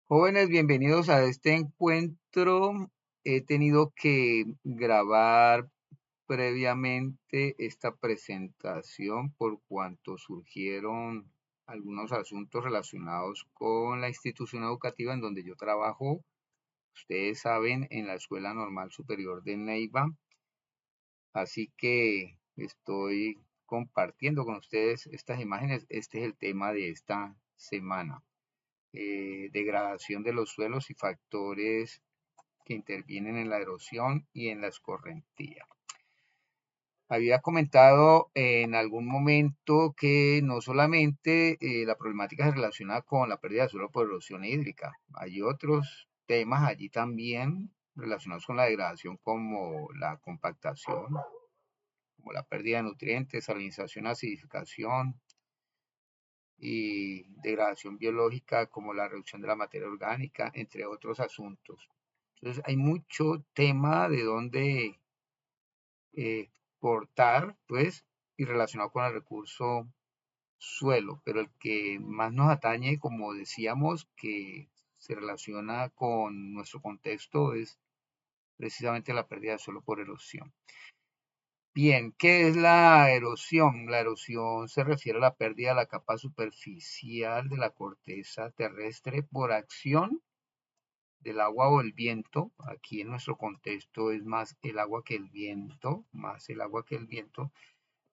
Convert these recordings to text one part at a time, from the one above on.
Jóvenes, bienvenidos a este encuentro. He tenido que grabar previamente esta presentación por cuanto surgieron algunos asuntos relacionados con la institución educativa en donde yo trabajo. Ustedes saben, en la Escuela Normal Superior de Neiva. Así que estoy compartiendo con ustedes estas imágenes. Este es el tema de esta semana. Degradación de los suelos y factores que intervienen en la erosión y en la escorrentía. Había comentado en algún momento que no solamente la problemática se relaciona con la pérdida de suelo por erosión hídrica, hay otros temas allí también relacionados con la degradación como la compactación, como la pérdida de nutrientes, salinización, acidificación, y degradación biológica como la reducción de la materia orgánica, entre otros asuntos. Entonces hay mucho tema de dónde cortar, pues, y relacionado con el recurso suelo, pero el que más nos atañe, como decíamos, que se relaciona con nuestro contexto es precisamente la pérdida de suelo por erosión. Bien, ¿qué es la erosión? La erosión se refiere a la pérdida de la capa superficial de la corteza terrestre por acción del agua o el viento. Aquí en nuestro contexto es más el agua que el viento,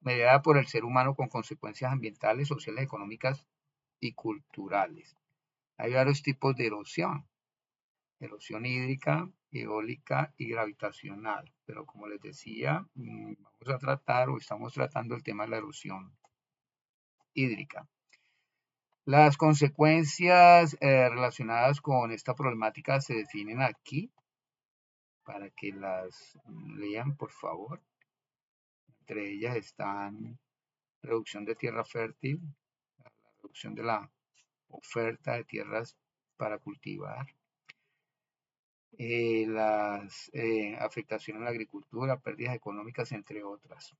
mediada por el ser humano con consecuencias ambientales, sociales, económicas y culturales. Hay varios tipos de erosión: erosión hídrica, eólica y gravitacional. Pero como les decía, vamos a tratar o estamos tratando el tema de la erosión hídrica. Las consecuencias relacionadas con esta problemática se definen aquí para que las lean, por favor. Entre ellas están reducción de tierra fértil, la reducción de la oferta de tierras para cultivar, las afectaciones en la agricultura, pérdidas económicas, entre otras.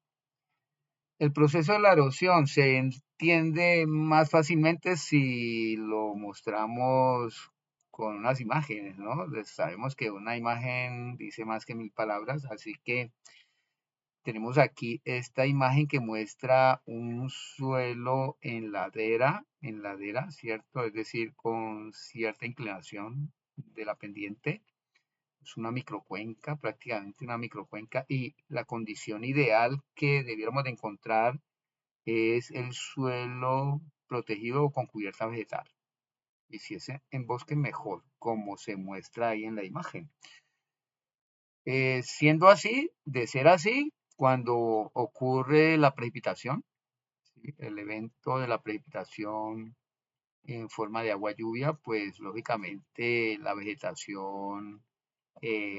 El proceso de la erosión se entiende más fácilmente si lo mostramos con unas imágenes, ¿no? Sabemos que una imagen dice más que 1000 palabras, así que tenemos aquí esta imagen que muestra un suelo en ladera, ¿cierto? Es decir, con cierta inclinación de la pendiente. Es una microcuenca, prácticamente una microcuenca, y la condición ideal que debiéramos de encontrar es el suelo protegido o con cubierta vegetal. Y si es en bosque, mejor, como se muestra ahí en la imagen. Siendo así, de ser así, cuando ocurre la precipitación, ¿sí? El evento de la precipitación en forma de agua lluvia, pues lógicamente la vegetación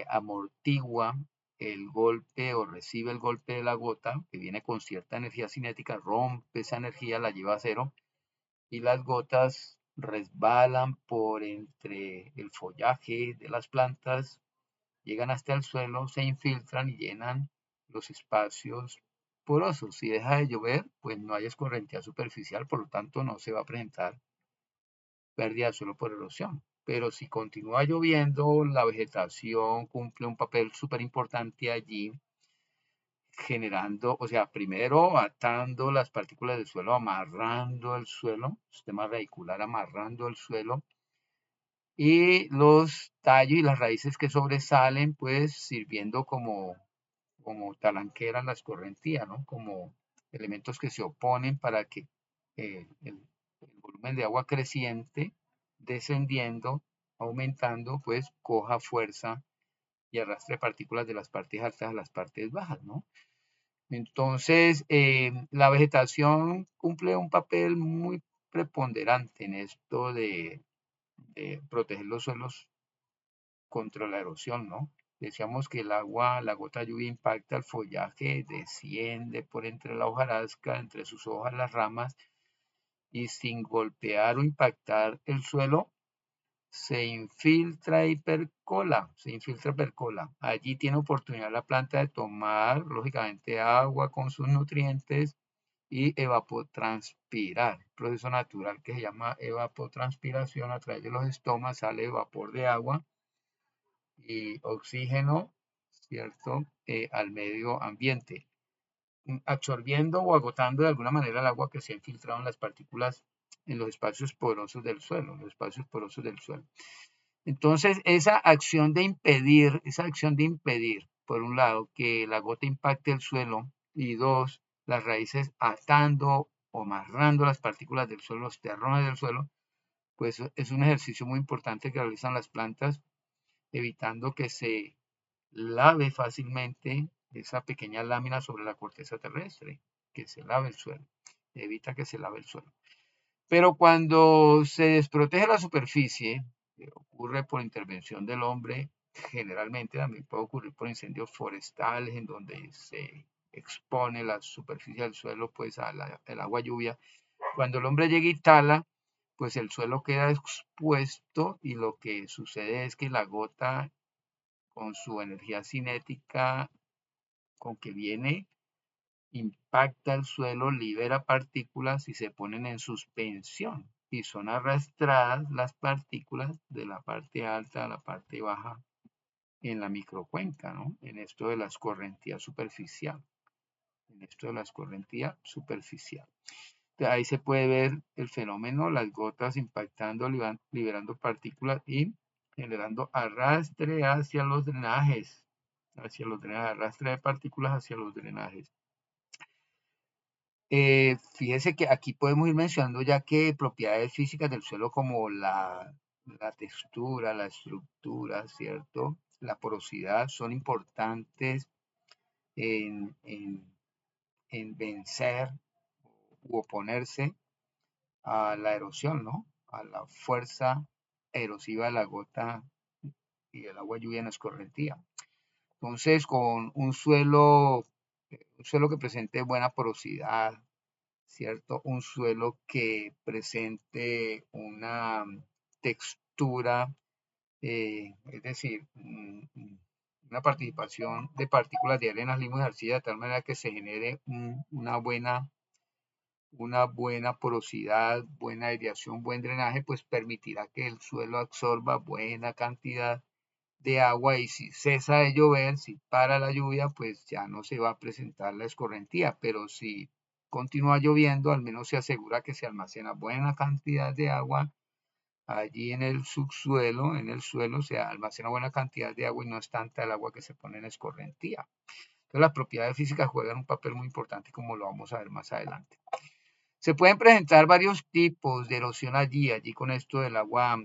amortigua el golpe o recibe el golpe de la gota, que viene con cierta energía cinética, rompe esa energía, la lleva a cero, y las gotas resbalan por entre el follaje de las plantas, llegan hasta el suelo, se infiltran y llenan los espacios porosos. Si deja de llover, pues no hay escorrentía superficial, por lo tanto no se va a presentar pérdida de suelo por erosión. Pero si continúa lloviendo, la vegetación cumple un papel súper importante allí, generando, o sea, primero atando las partículas del suelo, amarrando el suelo, sistema radicular amarrando el suelo, y los tallos y las raíces que sobresalen, pues sirviendo como talanquera la escorrentía, ¿no? Como elementos que se oponen para que el volumen de agua creciente, descendiendo, aumentando, pues coja fuerza y arrastre partículas de las partes altas a las partes bajas, ¿no? Entonces, la vegetación cumple un papel muy preponderante en esto de proteger los suelos contra la erosión, ¿no? Decíamos que el agua, la gota de lluvia impacta el follaje, desciende por entre la hojarasca, entre sus hojas, las ramas, y sin golpear o impactar el suelo, se infiltra y percola. Allí tiene oportunidad la planta de tomar, lógicamente, agua con sus nutrientes y evapotranspirar, proceso natural que se llama evapotranspiración. A través de los estomas sale vapor de agua y oxígeno, ¿cierto? Al medio ambiente, absorbiendo o agotando de alguna manera el agua que se ha infiltrado en las partículas en los espacios porosos del suelo, los espacios porosos del suelo. Entonces, esa acción de impedir, por un lado, que la gota impacte el suelo y dos, las raíces atando o amarrando las partículas del suelo, los terrones del suelo, pues es un ejercicio muy importante que realizan las plantas, evitando que se lave fácilmente esa pequeña lámina sobre la corteza terrestre, que se lave el suelo, evita que se lave el suelo. Pero cuando se desprotege la superficie, que ocurre por intervención del hombre, generalmente también puede ocurrir por incendios forestales en donde se expone la superficie del suelo pues al agua lluvia. Cuando el hombre llega y tala, pues el suelo queda expuesto y lo que sucede es que la gota con su energía cinética con que viene impacta el suelo, libera partículas y se ponen en suspensión y son arrastradas las partículas de la parte alta a la parte baja en la microcuenca, ¿no? En esto de la escorrentía superficial. En esto de la escorrentía superficial. Entonces, ahí se puede ver el fenómeno, las gotas impactando, liberando partículas y generando arrastre hacia los drenajes, arrastre de partículas hacia los drenajes. Fíjese que aquí podemos ir mencionando ya que propiedades físicas del suelo como la textura, la estructura, ¿cierto? La porosidad son importantes en vencer u oponerse a la erosión, ¿no? A la fuerza erosiva de la gota y del agua lluvia en escorrentía. Entonces, con un suelo que presente buena porosidad, ¿cierto? Un suelo que presente una textura, es decir, una participación de partículas de arena, limos y arcilla de tal manera que se genere una buena porosidad, buena aireación, buen drenaje, pues permitirá que el suelo absorba buena cantidad de agua y si cesa de llover, si para la lluvia, pues ya no se va a presentar la escorrentía, pero si continúa lloviendo, al menos se asegura que se almacena buena cantidad de agua allí en el subsuelo, en el suelo se almacena buena cantidad de agua y no es tanta el agua que se pone en escorrentía. Entonces las propiedades físicas juegan un papel muy importante como lo vamos a ver más adelante. Se pueden presentar varios tipos de erosión allí con esto del agua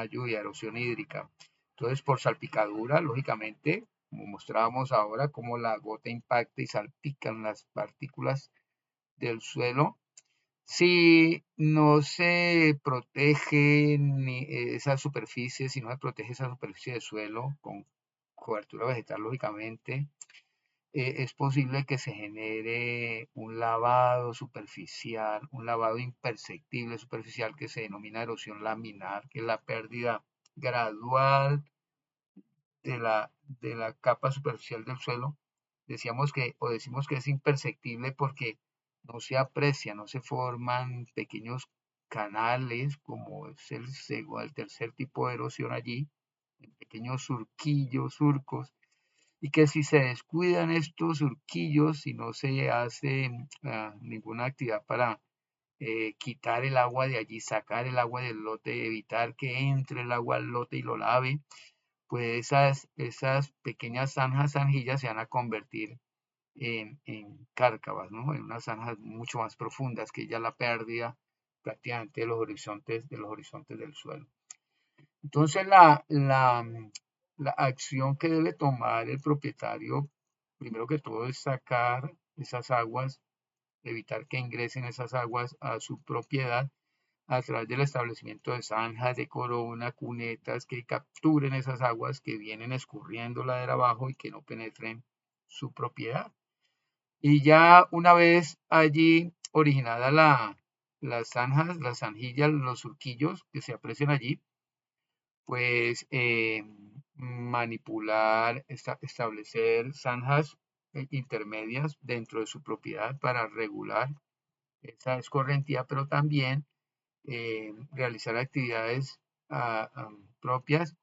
lluvia, erosión hídrica. Entonces, por salpicadura, lógicamente, como mostrábamos ahora, como la gota impacta y salpican las partículas del suelo. Si no se protege esa superficie, si no se protege esa superficie de suelo con cobertura vegetal, lógicamente, es posible que se genere un lavado superficial, un lavado imperceptible superficial que se denomina erosión laminar, que es la pérdida gradual de la capa superficial del suelo. Decimos que es imperceptible porque no se aprecia, no se forman pequeños canales como es el tercer tipo de erosión allí, pequeños surquillos, surcos, y que si se descuidan estos surquillos, si no se hace ninguna actividad para quitar el agua de allí, sacar el agua del lote, evitar que entre el agua al lote y lo lave, pues esas pequeñas zanjas, zanjillas se van a convertir en cárcavas, ¿no? En unas zanjas mucho más profundas que ya la pérdida prácticamente de los horizontes del suelo. Entonces, la acción que debe tomar el propietario, primero que todo, es sacar esas aguas, evitar que ingresen esas aguas a su propiedad a través del establecimiento de zanjas, de corona, cunetas que capturen esas aguas que vienen escurriendo ladera abajo y que no penetren su propiedad. Y ya una vez allí originada las zanjas, las zanjillas, los surquillos que se aprecian allí, pues manipular, establecer zanjas intermedias dentro de su propiedad para regular esa escorrentía, pero también realizar actividades propias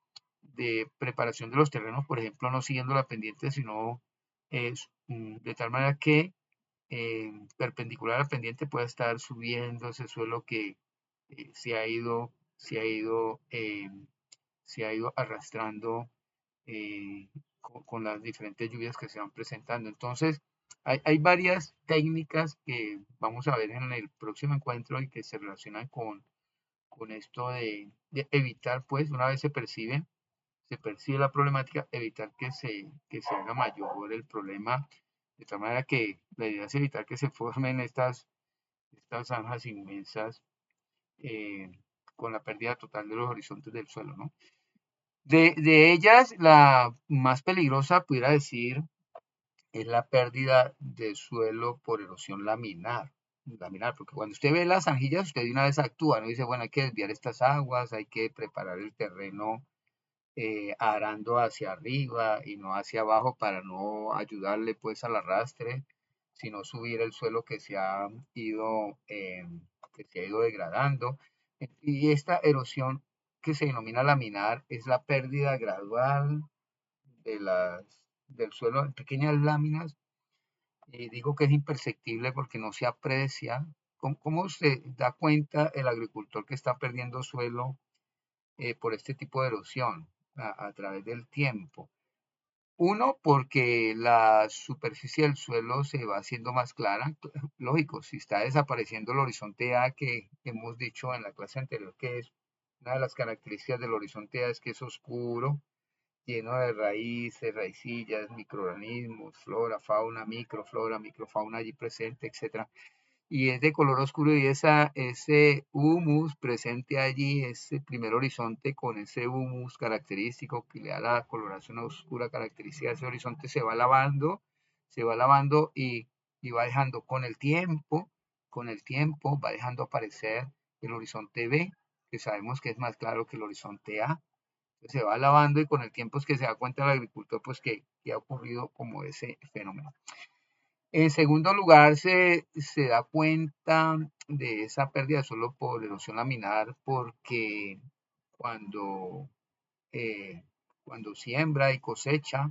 de preparación de los terrenos, por ejemplo, no siguiendo la pendiente, sino de tal manera que perpendicular a la pendiente pueda estar subiendo ese suelo que se ha ido arrastrando con las diferentes lluvias que se van presentando. Entonces, hay varias técnicas que vamos a ver en el próximo encuentro y que se relacionan con esto de evitar, pues, una vez se percibe la problemática, evitar que se haga mayor el problema, de tal manera que la idea es evitar que se formen estas zanjas inmensas eh, con la pérdida total de los horizontes del suelo, ¿no? De ellas, la más peligrosa, pudiera decir, es la pérdida de suelo por erosión laminar. Laminar, porque cuando usted ve las zanjillas, usted de una vez actúa, ¿no? Dice, bueno, hay que desviar estas aguas, hay que preparar el terreno arando hacia arriba y no hacia abajo para no ayudarle pues al arrastre, sino subir el suelo que se ha ido degradando. Y esta erosión que se denomina laminar es la pérdida gradual del suelo en pequeñas láminas. Digo que es imperceptible porque no se aprecia. ¿Cómo se da cuenta el agricultor que está perdiendo suelo por este tipo de erosión a través del tiempo? Uno, porque la superficie del suelo se va haciendo más clara. Lógico, si está desapareciendo el horizonte A que hemos dicho en la clase anterior, que es una de las características del horizonte A es que es oscuro, lleno de raíces, raicillas, microorganismos, flora, fauna, microflora, microfauna allí presente, etcétera, y es de color oscuro y ese humus presente allí, ese primer horizonte con ese humus característico que le da la coloración oscura característica de ese horizonte se va lavando y va dejando con el tiempo va dejando aparecer el horizonte B, que sabemos que es más claro que el horizonte A. Entonces se va lavando y con el tiempo es que se da cuenta el agricultor pues que ha ocurrido como ese fenómeno. En segundo lugar, se da cuenta de esa pérdida de suelo por erosión laminar porque cuando, eh, cuando siembra y cosecha,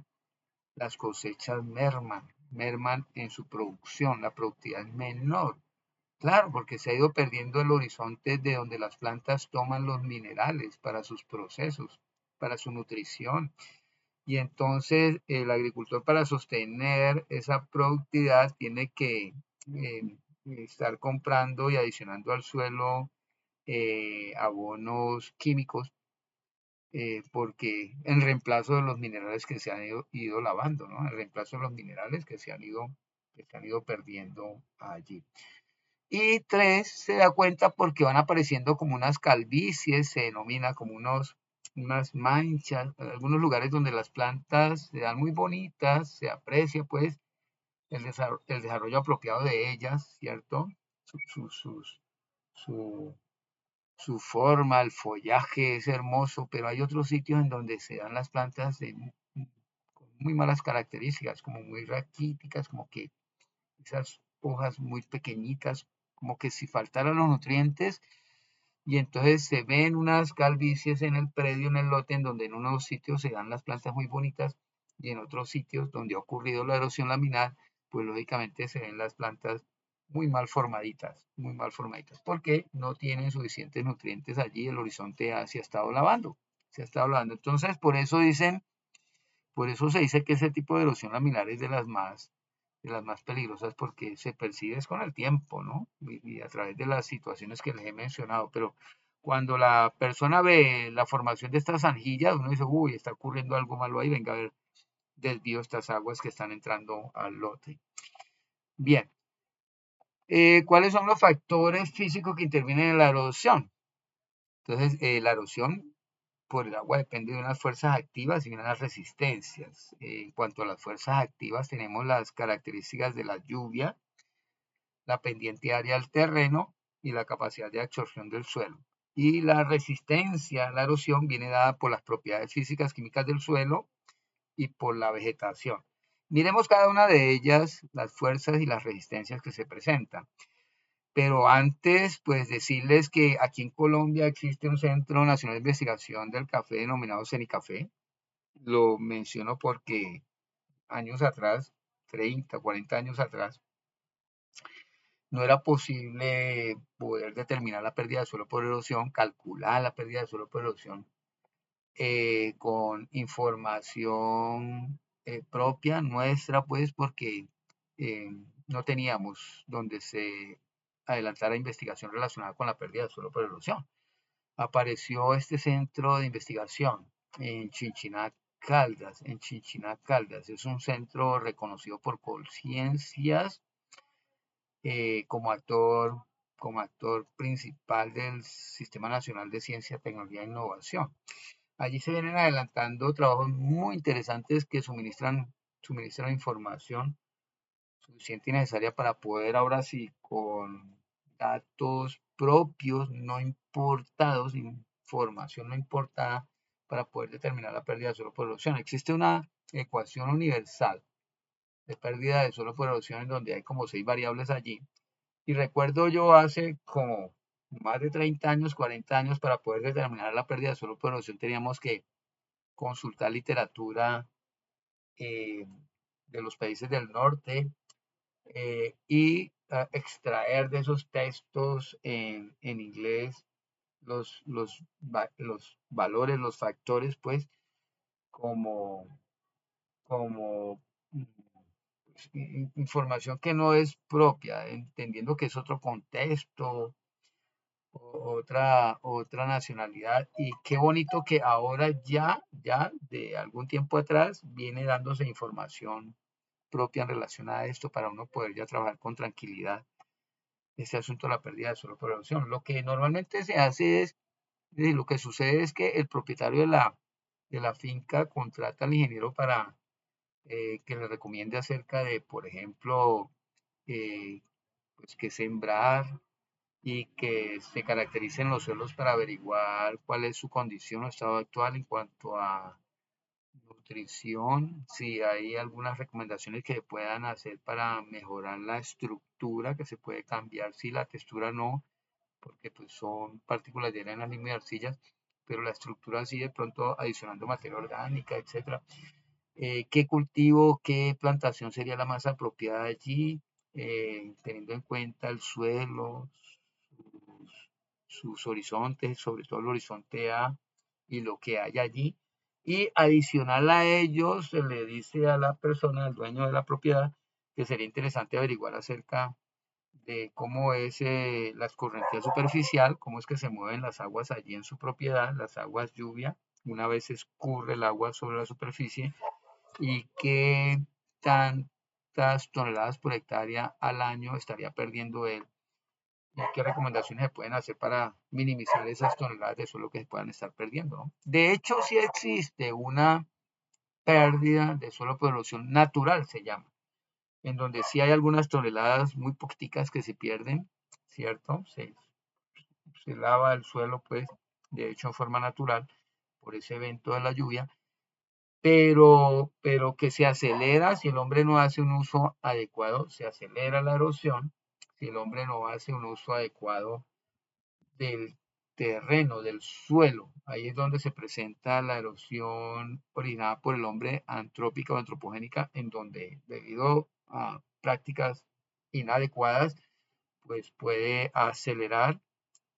las cosechas merman en su producción, la productividad es menor. Claro, porque se ha ido perdiendo el horizonte de donde las plantas toman los minerales para sus procesos, para su nutrición. Y entonces el agricultor para sostener esa productividad tiene que estar comprando y adicionando al suelo abonos químicos porque en reemplazo de los minerales que se han ido lavando, ¿no? En reemplazo de los minerales que se han ido perdiendo allí. Y tres, se da cuenta porque van apareciendo como unas calvicies, se denomina como unas manchas, en algunos lugares donde las plantas se dan muy bonitas, se aprecia pues el desarrollo apropiado de ellas, ¿cierto? Su, su, sus- su- su forma, el follaje es hermoso, pero hay otros sitios en donde se dan las plantas con muy malas características, como muy raquíticas, como que esas hojas muy pequeñitas, como que si faltaran los nutrientes, y entonces se ven unas calvicies en el predio, en el lote, en donde en unos sitios se dan las plantas muy bonitas y en otros sitios donde ha ocurrido la erosión laminar, pues lógicamente se ven las plantas muy mal formaditas, porque no tienen suficientes nutrientes allí, el horizonte se ha estado lavando, se ha estado lavando. Entonces, por eso se dice que ese tipo de erosión laminar es de las más peligrosas porque se percibe es con el tiempo, ¿no? Y a través de las situaciones que les he mencionado. Pero cuando la persona ve la formación de estas anjillas, uno dice, uy, está ocurriendo algo malo ahí, venga a ver, desvío estas aguas que están entrando al lote. Bien, ¿cuáles son los factores físicos que intervienen en la erosión? Entonces, la erosión por el agua depende de unas fuerzas activas y unas resistencias. En cuanto a las fuerzas activas, tenemos las características de la lluvia, la pendiente área del terreno y la capacidad de absorción del suelo. Y la resistencia a la erosión viene dada por las propiedades físicas químicas del suelo y por la vegetación. Miremos cada una de ellas, las fuerzas y las resistencias que se presentan. Pero antes, pues decirles que aquí en Colombia existe un Centro Nacional de Investigación del Café denominado CENICAFé. Lo menciono porque años atrás, 30, 40 años atrás, no era posible poder determinar la pérdida de suelo por erosión, calcular la pérdida de suelo por erosión con información propia nuestra, pues porque eh, no teníamos donde se adelantara investigación relacionada con la pérdida de suelo por erosión. Apareció este centro de investigación en Chinchiná Caldas. En Chinchiná Caldas es un centro reconocido por Colciencias como actor principal del Sistema Nacional de Ciencia, Tecnología e Innovación. Allí se vienen adelantando trabajos muy interesantes que suministran información suficiente y necesaria para poder ahora sí, con datos propios, no importados, información no importada, para poder determinar la pérdida de suelo por erosión. Existe una ecuación universal de pérdida de suelo por erosión en donde hay como 6 variables allí. Y recuerdo yo hace como más de 30 años, 40 años, para poder determinar la pérdida de suelo por erosión teníamos que consultar literatura eh, de los países del norte y extraer de esos textos en inglés los valores, los factores, pues, como, como información que no es propia, entendiendo que es otro contexto, otra nacionalidad. Y qué bonito que ahora ya de algún tiempo atrás viene dándose información propia en relación a esto para uno poder ya trabajar con tranquilidad este asunto de la pérdida de suelo por erosión. Lo que normalmente se hace es, lo que sucede es que el propietario de la finca contrata al ingeniero para que le recomiende acerca de, por ejemplo, eh, pues que sembrar y que se caractericen los suelos para averiguar cuál es su condición o estado actual en cuanto a nutrición, si hay algunas recomendaciones que se puedan hacer para mejorar la estructura, que se puede cambiar, si la textura no, porque pues son partículas de arenas y muy arcillas, pero la estructura sí de pronto adicionando materia orgánica, etcétera. ¿Qué cultivo, qué plantación sería la más apropiada allí? Teniendo en cuenta el suelo, sus horizontes, sobre todo el horizonte A y lo que hay allí. Y adicional a ello, se le dice a la persona, al dueño de la propiedad, que sería interesante averiguar acerca de cómo es la escorrentía superficial, cómo es que se mueven las aguas allí en su propiedad, las aguas lluvia, una vez escurre el agua sobre la superficie, y qué tantas toneladas por hectárea al año estaría perdiendo él y qué recomendaciones se pueden hacer para minimizar esas toneladas de suelo que se puedan estar perdiendo, ¿no? De hecho, sí existe una pérdida de suelo por erosión natural, se llama, en donde sí hay algunas toneladas muy poquiticas que se pierden, ¿cierto? Se lava el suelo, pues, de hecho, en forma natural por ese evento de la lluvia, pero que se acelera si el hombre no hace un uso adecuado, se acelera la erosión si el hombre no hace un uso adecuado del terreno, del suelo. Ahí es donde se presenta la erosión originada por el hombre, antrópica o antropogénica, en donde debido a prácticas inadecuadas, pues puede acelerar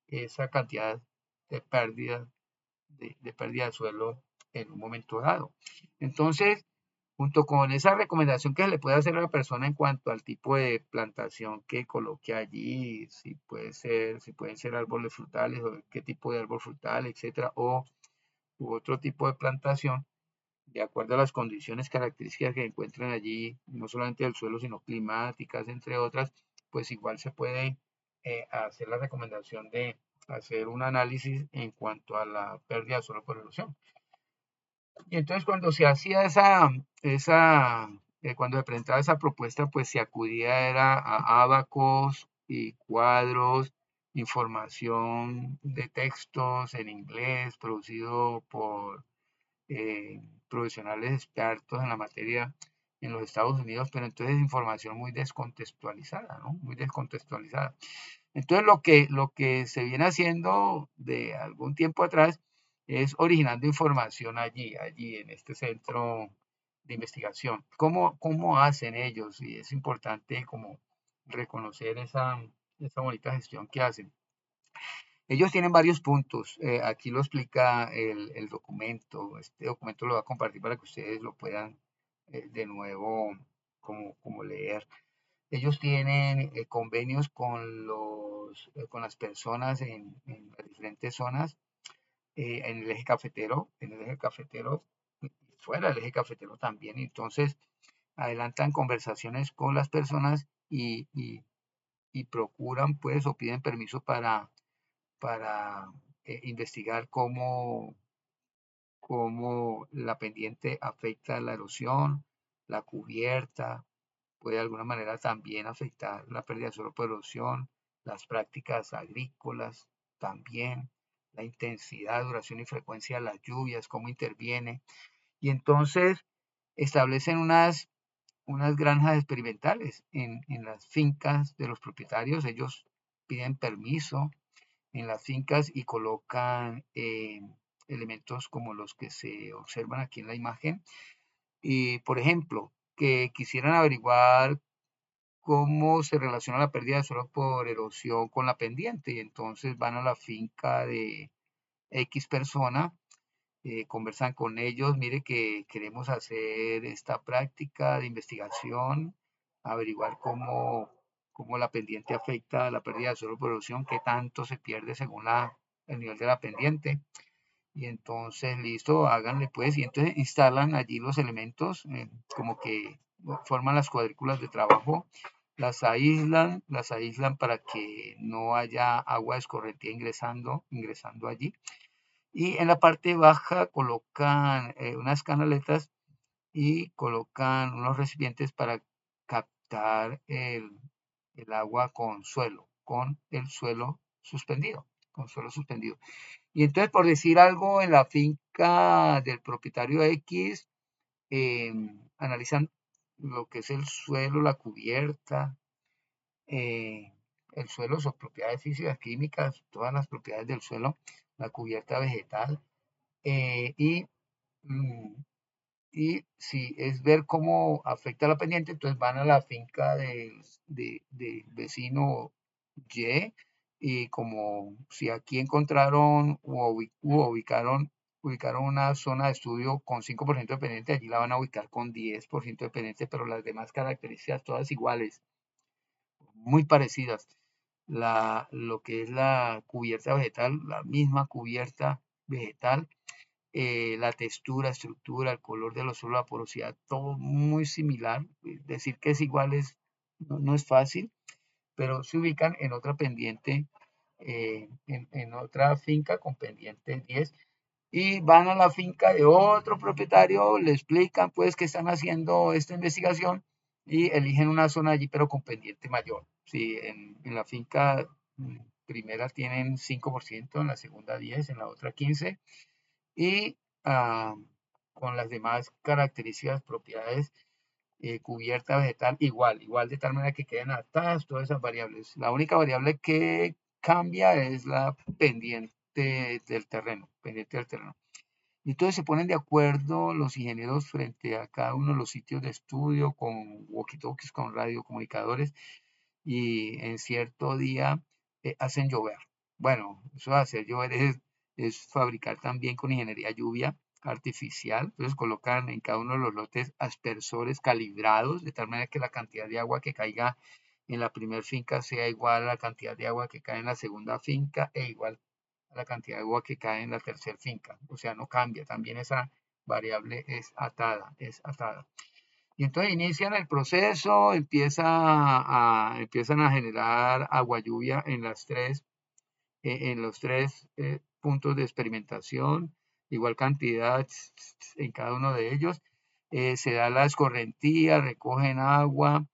esa cantidad de pérdida de suelo en un momento dado. Entonces, junto con esa recomendación que se le puede hacer a la persona en cuanto al tipo de plantación que coloque allí, si puede ser, si pueden ser árboles frutales o qué tipo de árbol frutal, etcétera, o u otro tipo de plantación, de acuerdo a las condiciones características que encuentren allí, no solamente del suelo, sino climáticas, entre otras, pues igual se puede hacer la recomendación de hacer un análisis en cuanto a la pérdida de suelo por erosión. Y entonces cuando se hacía cuando se presentaba esa propuesta, pues se acudía era a ábacos y cuadros, información de textos en inglés producido por profesionales expertos en la materia en los Estados Unidos, pero entonces es información muy descontextualizada, ¿no? Muy descontextualizada. Entonces lo que se viene haciendo de algún tiempo atrás es originando información allí en este centro de investigación. ¿Cómo hacen ellos? Y es importante como reconocer esa bonita gestión que hacen. Ellos tienen varios puntos. Aquí lo explica el documento. Este documento lo voy a compartir para que ustedes lo puedan de nuevo como leer. Ellos tienen convenios con las personas en las diferentes zonas, en el eje cafetero y fuera del eje cafetero también. Entonces, adelantan conversaciones con las personas y procuran, pues, o piden permiso para investigar cómo la pendiente afecta la erosión, la cubierta, puede de alguna manera también afectar la pérdida de suelo por erosión, las prácticas agrícolas también, la intensidad, duración y frecuencia de las lluvias, cómo interviene. Y entonces establecen unas granjas experimentales en las fincas de los propietarios. Ellos piden permiso en las fincas y colocan elementos como los que se observan aquí en la imagen. Y, por ejemplo, que quisieran averiguar cómo se relaciona la pérdida de suelo por erosión con la pendiente. Y entonces van a la finca de X persona, conversan con ellos, mire que queremos hacer esta práctica de investigación, averiguar cómo la pendiente afecta a la pérdida de suelo por erosión, qué tanto se pierde según el nivel de la pendiente. Y entonces, listo, háganle pues, y entonces instalan allí los elementos, como que forman las cuadrículas de trabajo, las aíslan para que no haya agua escorrentía ingresando allí. Y en la parte baja colocan unas canaletas y colocan unos recipientes para captar el agua con el suelo suspendido, con suelo suspendido. Y entonces, por decir algo, en la finca del propietario X, analizan lo que es el suelo, la cubierta, eh, el suelo, sus propiedades físicas, químicas, todas las propiedades del suelo, la cubierta vegetal, eh, y, mm, y si es ver cómo afecta la pendiente, entonces van a la finca del vecino Y, y como si aquí encontraron ubicaron una zona de estudio con 5% de pendiente, allí la van a ubicar con 10% de pendiente, pero las demás características todas iguales, muy parecidas. Lo que es la cubierta vegetal, la misma cubierta vegetal, la textura, estructura, el color de los suelos, la porosidad, todo muy similar. Decir que es igual no es fácil, pero se ubican en otra pendiente, en otra finca con pendiente 10 y van a la finca de otro propietario, le explican pues que están haciendo esta investigación y eligen una zona allí pero con pendiente mayor. Si en la finca primera tienen 5%, en la segunda 10, en la otra 15 y ah, con las demás características, propiedades, cubierta vegetal, igual de tal manera que queden adaptadas todas esas variables. La única variable que cambia es la pendiente del terreno. Y entonces se ponen de acuerdo los ingenieros frente a cada uno de los sitios de estudio con walkie-talkies, con radiocomunicadores y en cierto día hacen llover. Bueno, eso de hacer llover es fabricar también con ingeniería lluvia artificial. Entonces colocan en cada uno de los lotes aspersores calibrados de tal manera que la cantidad de agua que caiga en la primera finca sea igual a la cantidad de agua que cae en la segunda finca e igual a la cantidad de agua que cae en la tercera finca. O sea, no cambia. También esa variable es atada. Y entonces inician el proceso, empiezan a generar agua lluvia en los tres puntos de experimentación, igual cantidad en cada uno de ellos. Se da la escorrentía, recogen agua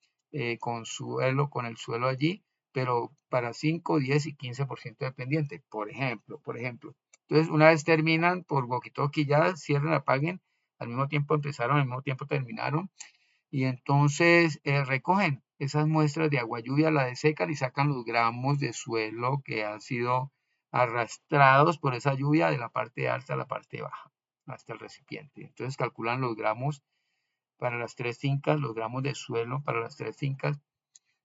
con el suelo allí, pero para 5, 10 y 15% dependiente, por ejemplo. Entonces, una vez terminan por walkie-talkie ya, cierran, apaguen, al mismo tiempo empezaron, al mismo tiempo terminaron, Y entonces recogen esas muestras de agua lluvia, la desecan y sacan los gramos de suelo que han sido arrastrados por esa lluvia de la parte alta a la parte baja, hasta el recipiente. Entonces calculan los gramos para las tres fincas, los gramos de suelo para las tres fincas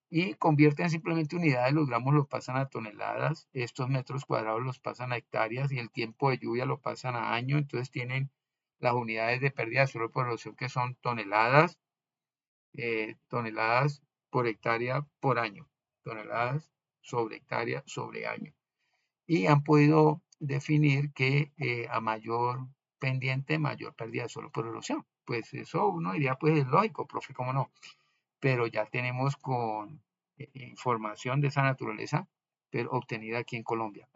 y convierten simplemente unidades, los gramos los pasan a toneladas, estos metros cuadrados los pasan a hectáreas y el tiempo de lluvia lo pasan a año, entonces tienen las unidades de pérdida de suelo por erosión que son toneladas por hectárea por año, toneladas sobre hectárea sobre año. Y han podido definir que a mayor pendiente, mayor pérdida de suelo por erosión. Pues eso uno diría, pues es lógico, profe, ¿cómo no? Pero ya tenemos con información de esa naturaleza, pero obtenida aquí en Colombia.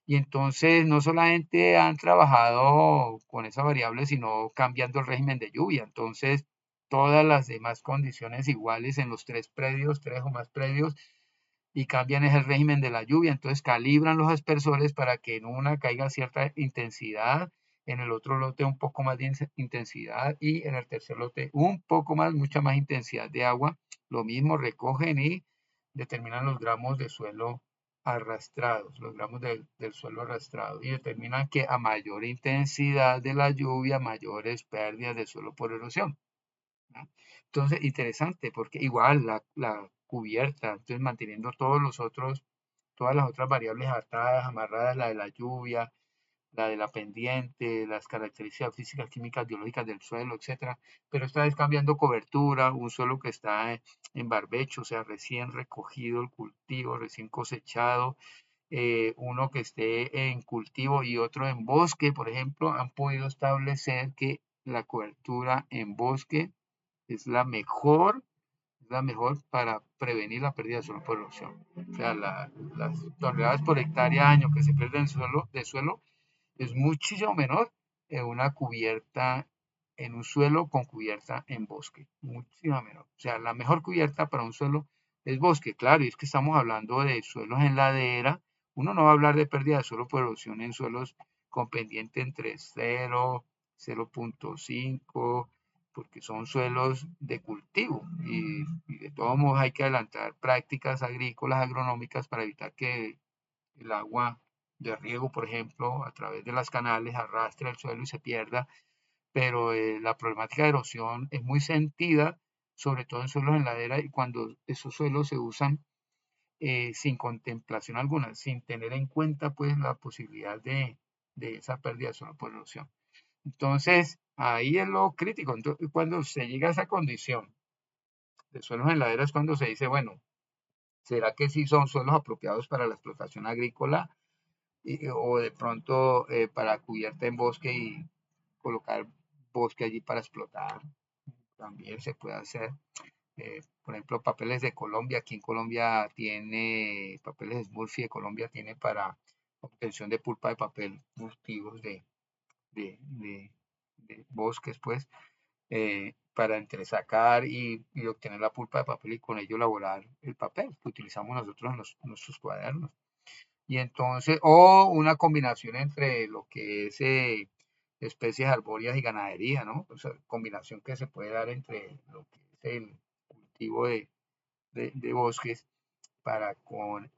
Y entonces no solamente han trabajado con esa variable, sino cambiando el régimen de lluvia. Entonces, todas las demás condiciones iguales en los tres predios, tres o más predios, y cambian es el régimen de la lluvia. Entonces, calibran los aspersores para que en una caiga cierta intensidad, en el otro lote un poco más de intensidad y en el tercer lote un poco más, mucha más intensidad de agua. Lo mismo recogen y determinan los gramos de suelo arrastrados, los gramos del suelo arrastrado y determinan que a mayor intensidad de la lluvia, mayores pérdidas de suelo por erosión, ¿no? Entonces, interesante, porque igual la cubierta, entonces manteniendo todas las otras variables atadas, amarradas, la de la lluvia, la de la pendiente, las características físicas, químicas, biológicas del suelo, etcétera. Pero esta vez cambiando cobertura, un suelo que está en barbecho, o sea, recién recogido el cultivo, recién cosechado, uno que esté en cultivo y otro en bosque, por ejemplo, han podido establecer que la cobertura en bosque es la mejor para prevenir la pérdida de suelo por erosión. O sea, las toneladas por hectárea año que se pierden de suelo es muchísimo menor en una cubierta, en un suelo con cubierta en bosque, muchísimo menor. O sea, la mejor cubierta para un suelo es bosque, claro, y es que estamos hablando de suelos en ladera. Uno no va a hablar de pérdida de suelo por erosión en suelos con pendiente entre 0, 0.5, porque son suelos de cultivo y de todos modos hay que adelantar prácticas agrícolas, agronómicas para evitar que el agua de riego, por ejemplo, a través de las canales arrastre el suelo y se pierda, pero la problemática de erosión es muy sentida, sobre todo en suelos en ladera y cuando esos suelos se usan sin contemplación alguna, sin tener en cuenta pues la posibilidad de esa pérdida de suelo por erosión. Entonces, ahí es lo crítico. Entonces, cuando se llega a esa condición de suelos en ladera es cuando se dice, bueno, ¿será que sí son suelos apropiados para la explotación agrícola? O de pronto para cubierta en bosque y colocar bosque allí para explotar, también se puede hacer. Por ejemplo, papeles de Colombia, aquí en Colombia tiene, papeles de Smurfy de Colombia tiene para obtención de pulpa de papel cultivos de bosques, pues, para entresacar y obtener la pulpa de papel y con ello elaborar el papel que utilizamos nosotros en nuestros cuadernos. Y entonces, o una combinación entre lo que es especies arbóreas y ganadería, ¿no? O sea, combinación que se puede dar entre lo que es el cultivo de bosques para con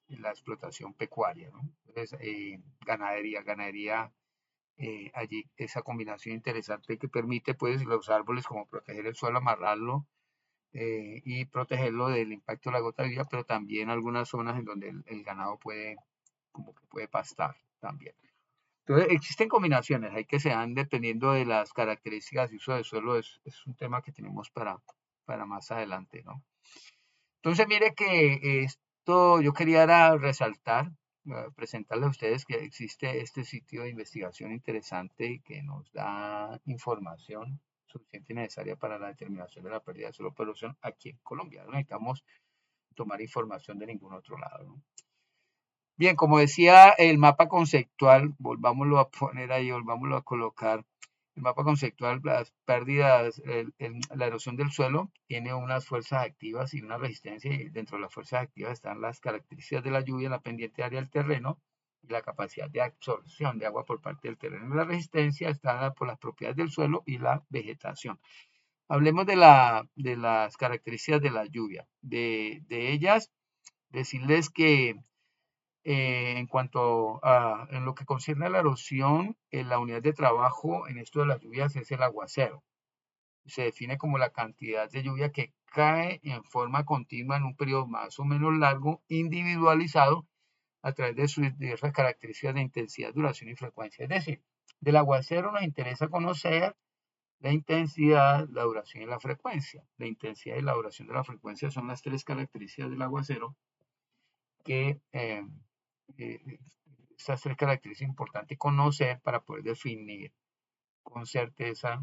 la explotación pecuaria, ¿no? Entonces, ganadería, allí esa combinación interesante que permite pues los árboles como proteger el suelo, amarrarlo y protegerlo del impacto de la gota de lluvia, pero también algunas zonas en donde el ganado como que puede pastar también. Entonces, existen combinaciones, hay que se dan dependiendo de las características de uso del suelo, es un tema que tenemos para más adelante, ¿no? Entonces, mire que esto yo quería resaltar, presentarles a ustedes que existe este sitio de investigación interesante que nos da información suficiente y necesaria para la determinación de la pérdida de suelo por erosión aquí en Colombia. No necesitamos tomar información de ningún otro lado, ¿no? Bien, como decía el mapa conceptual, volvámoslo a poner ahí, volvámoslo a colocar. El mapa conceptual, las pérdidas, la erosión del suelo tiene unas fuerzas activas y una resistencia, y dentro de las fuerzas activas están las características de la lluvia, la pendiente área del terreno y la capacidad de absorción de agua por parte del terreno. La resistencia está dada por las propiedades del suelo y la vegetación. Hablemos de las características de la lluvia. De ellas, decirles que en cuanto en lo que concierne a la erosión, la unidad de trabajo en esto de las lluvias es el aguacero. Se define como la cantidad de lluvia que cae en forma continua en un periodo más o menos largo, individualizado a través de sus diversas características de intensidad, duración y frecuencia. Es decir, del aguacero nos interesa conocer la intensidad, la duración y la frecuencia. La intensidad y la duración de la frecuencia son las tres características del aguacero que eh, estas tres características es importante conocer para poder definir con certeza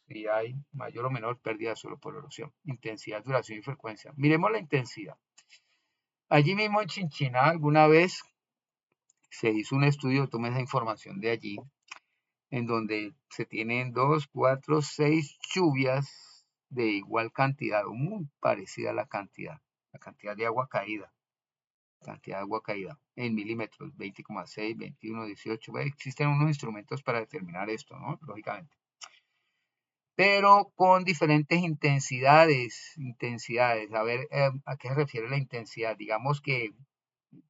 si hay mayor o menor pérdida de suelo por erosión. Intensidad, duración y frecuencia. Miremos la intensidad. Allí mismo en Chinchiná alguna vez se hizo un estudio, tomé esa información de allí, en donde se tienen 2, 4, 6 lluvias de igual cantidad, o muy parecida a la cantidad de agua caída, en milímetros, 20,6, 21, 18. Bueno, existen unos instrumentos para determinar esto, ¿no? Lógicamente. Pero con diferentes intensidades. A ver, ¿a qué se refiere la intensidad? Digamos que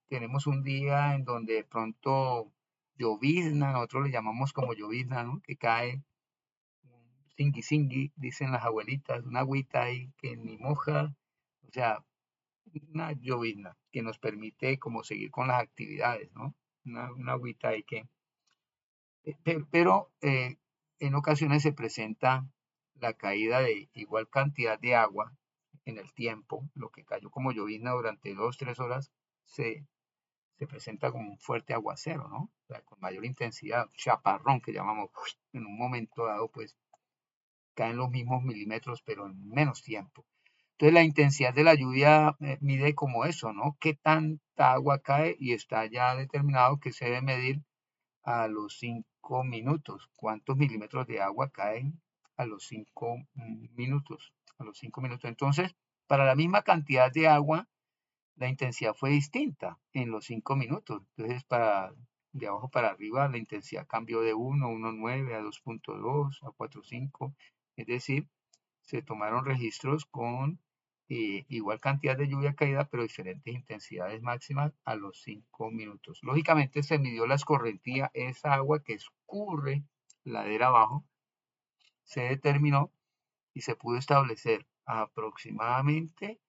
tenemos un día en donde de pronto llovizna, nosotros le llamamos como llovizna, ¿no? Que cae singui singui, dicen las abuelitas, una agüita ahí que ni moja, o sea, una llovizna que nos permite como seguir con las actividades, ¿no? Una agüita ahí que, pero en ocasiones se presenta la caída de igual cantidad de agua en el tiempo, lo que cayó como llovizna durante 2, 3 horas, se presenta como un fuerte aguacero, ¿no? O sea, con mayor intensidad, chaparrón que llamamos, en un momento dado, pues caen los mismos milímetros, pero en menos tiempo. Entonces la intensidad de la lluvia mide como eso, ¿no? ¿Qué tanta agua cae? Y está ya determinado que se debe medir a los 5 minutos. ¿Cuántos milímetros de agua caen a los 5 minutos? A los 5 minutos. Entonces, para la misma cantidad de agua, la intensidad fue distinta en los 5 minutos. Entonces, de abajo para arriba, la intensidad cambió de 1, 1,9 a 2,2 a 4,5. Es decir, se tomaron registros con igual cantidad de lluvia caída, pero diferentes intensidades máximas a los 5 minutos. Lógicamente se midió la escorrentía, esa agua que escurre ladera abajo, se determinó y se pudo establecer aproximadamente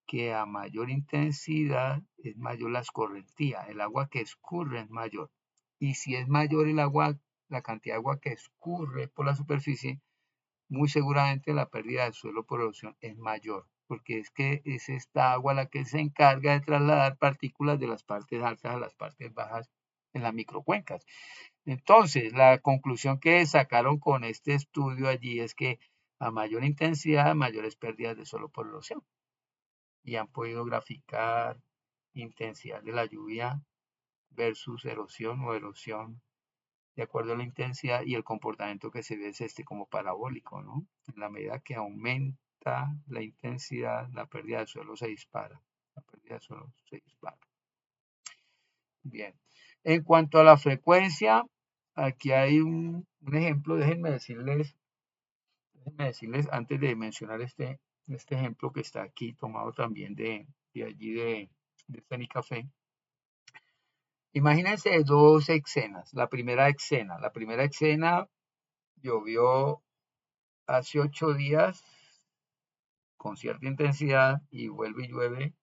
que a mayor intensidad es mayor la escorrentía, el agua que escurre es mayor. Y si es mayor el agua, la cantidad de agua que escurre por la superficie, muy seguramente la pérdida del suelo por erosión es mayor, porque es que es esta agua la que se encarga de trasladar partículas de las partes altas a las partes bajas en las microcuencas. Entonces, la conclusión que sacaron con este estudio allí es que a mayor intensidad, mayores pérdidas de suelo por erosión. Y han podido graficar intensidad de la lluvia versus erosión o erosión de acuerdo a la intensidad, y el comportamiento que se ve es este como parabólico, ¿no? En la medida que aumenta la intensidad, la pérdida de suelo se dispara. La pérdida de suelo se dispara. Bien. En cuanto a la frecuencia, aquí hay un ejemplo, déjenme decirles antes de mencionar este ejemplo que está aquí, tomado también de allí de Fenicafé. Imagínense dos escenas. La primera escena llovió hace 8 días con cierta intensidad y vuelve y llueve.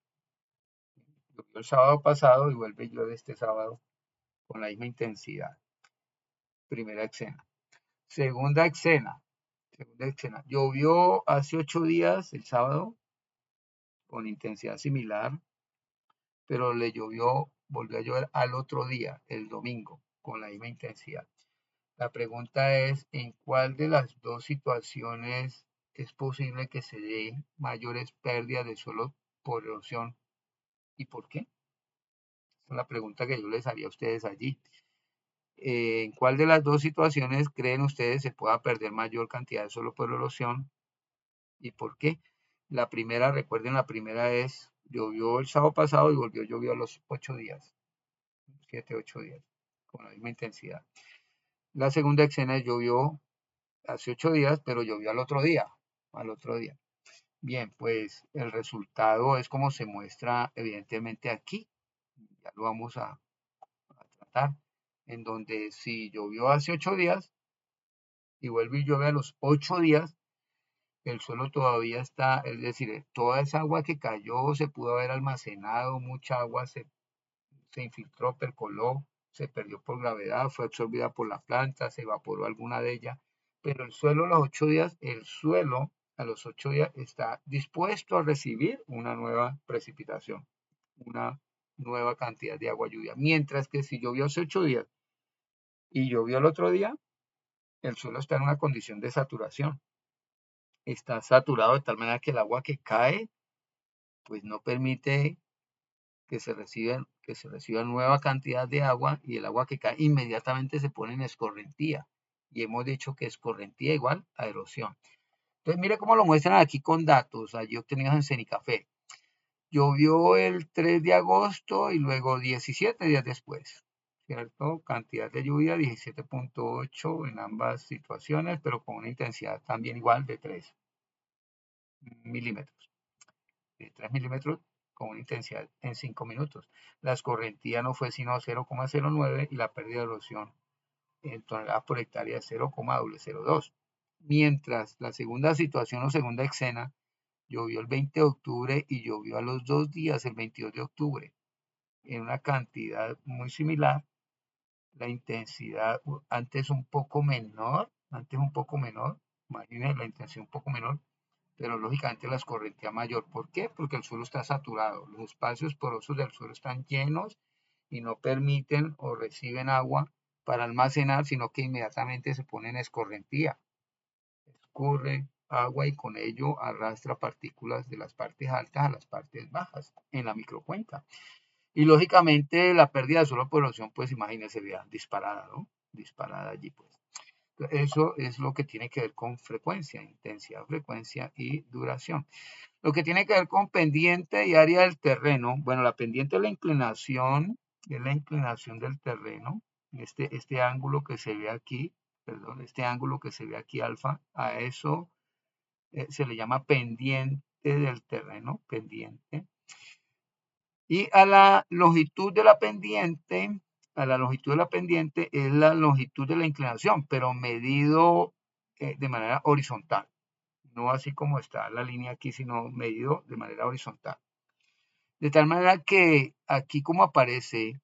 Llovió el sábado pasado y vuelve y llueve este sábado con la misma intensidad. Primera escena. Segunda escena. Segunda escena. Llovió hace 8 días el sábado con intensidad similar, pero volvió a llover al otro día, el domingo, con la misma intensidad. La pregunta es, ¿en cuál de las dos situaciones es posible que se dé mayores pérdidas de suelo por erosión y por qué? Esa es la pregunta que yo les haría a ustedes allí. ¿En cuál de las dos situaciones creen ustedes se pueda perder mayor cantidad de suelo por erosión y por qué? La primera, recuerden, la primera es, llovió el sábado pasado y llovió a los 8 días, 7, 8 días, con la misma intensidad. La segunda escena llovió hace 8 días, pero llovió al otro día. al otro día. Bien, pues el resultado es como se muestra evidentemente aquí. Ya lo vamos a tratar. En donde si llovió hace 8 días y vuelve y llueve a los 8 días, el suelo todavía está, es decir, toda esa agua que cayó se pudo haber almacenado, mucha agua se infiltró, percoló, se perdió por gravedad, fue absorbida por la planta, se evaporó alguna de ellas, pero el suelo a los 8 días, el suelo a los 8 días está dispuesto a recibir una nueva precipitación, una nueva cantidad de agua lluvia. Mientras que si llovió hace 8 días y llovió el otro día, el suelo está en una condición de saturación. Está saturado de tal manera que el agua que cae, pues no permite que se reciba nueva cantidad de agua y el agua que cae inmediatamente se pone en escorrentía. Y hemos dicho que escorrentía igual a erosión. Entonces, mire cómo lo muestran aquí con datos, allí obtenidos en Cenicafé. Llovió el 3 de agosto y luego 17 días después, ¿cierto? Cantidad de lluvia 17.8 en ambas situaciones, pero con una intensidad también igual de 3 milímetros. De 3 milímetros con una intensidad en 5 minutos. La escorrentía no fue sino 0,09 y la pérdida de erosión en toneladas por hectárea es 0,002. Mientras la segunda situación o segunda escena llovió el 20 de octubre y llovió a los 2 días, el 22 de octubre, en una cantidad muy similar. La intensidad antes un poco menor, imagínense la intensidad un poco menor, pero lógicamente la escorrentía mayor. ¿Por qué? Porque el suelo está saturado, los espacios porosos del suelo están llenos y no permiten o reciben agua para almacenar, sino que inmediatamente se pone en escorrentía. Escurre agua y con ello arrastra partículas de las partes altas a las partes bajas en la microcuenca. Y lógicamente la pérdida de suelo por erosión, pues imagínense, vea, disparada, ¿no? Disparada allí, pues. Eso es lo que tiene que ver con frecuencia, intensidad, frecuencia y duración. Lo que tiene que ver con pendiente y área del terreno, bueno, la pendiente es la inclinación del terreno, este ángulo que se ve aquí, perdón, este ángulo que se ve aquí alfa, a eso se le llama pendiente del terreno, pendiente. Y a la longitud de la pendiente, es la longitud de la inclinación, pero medido de manera horizontal. No así como está la línea aquí, sino medido de manera horizontal. De tal manera que aquí como aparece,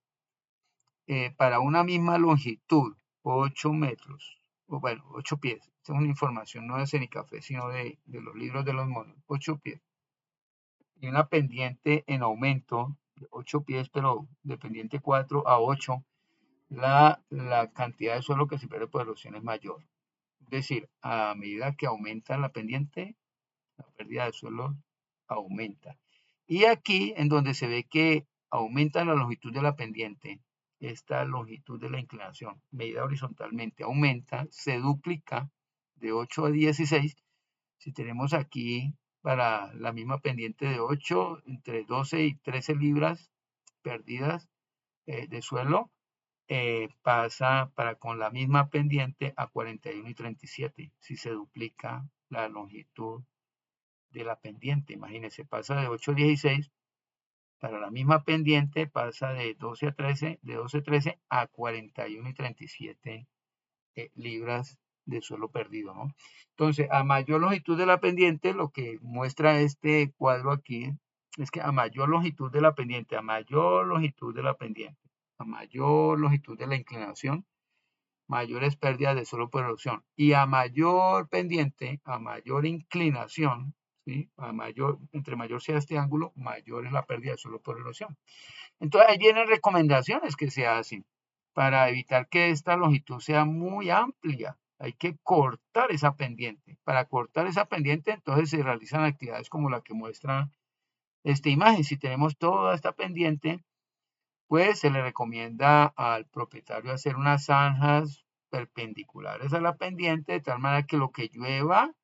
para una misma longitud, 8 metros, o bueno, 8 pies. Esta es una información no de Cenicafé, sino de los libros de los monos, 8 pies. Y una pendiente en aumento, 8 pies, pero de pendiente 4 a 8, la cantidad de suelo que se pierde por erosión es mayor. Es decir, a medida que aumenta la pendiente, la pérdida de suelo aumenta. Y aquí, en donde se ve que aumenta la longitud de la pendiente, esta longitud de la inclinación, medida horizontalmente, aumenta, se duplica de 8 a 16. Si tenemos aquí para la misma pendiente de 8, entre 12 y 13 libras perdidas de suelo, pasa para con la misma pendiente a 41 y 37, si se duplica la longitud de la pendiente. Imagínense, pasa de 8 a 16, para la misma pendiente pasa de 12 a 13, de 12 a 13 a 41 y 37 libras de suelo perdido, ¿no? Entonces, a mayor longitud de la pendiente, lo que muestra este cuadro aquí es que a mayor longitud de la pendiente, a mayor longitud de la pendiente, a mayor longitud de la inclinación, mayores pérdidas de suelo por erosión. Y a mayor pendiente, a mayor inclinación, ¿sí? Entre mayor sea este ángulo, mayor es la pérdida de suelo por erosión. Entonces, ahí vienen recomendaciones que se hacen para evitar que esta longitud sea muy amplia. Hay que cortar esa pendiente. Para cortar esa pendiente, entonces se realizan actividades como la que muestra esta imagen. Si tenemos toda esta pendiente, pues se le recomienda al propietario hacer unas zanjas perpendiculares a la pendiente, de tal manera que lo que llueva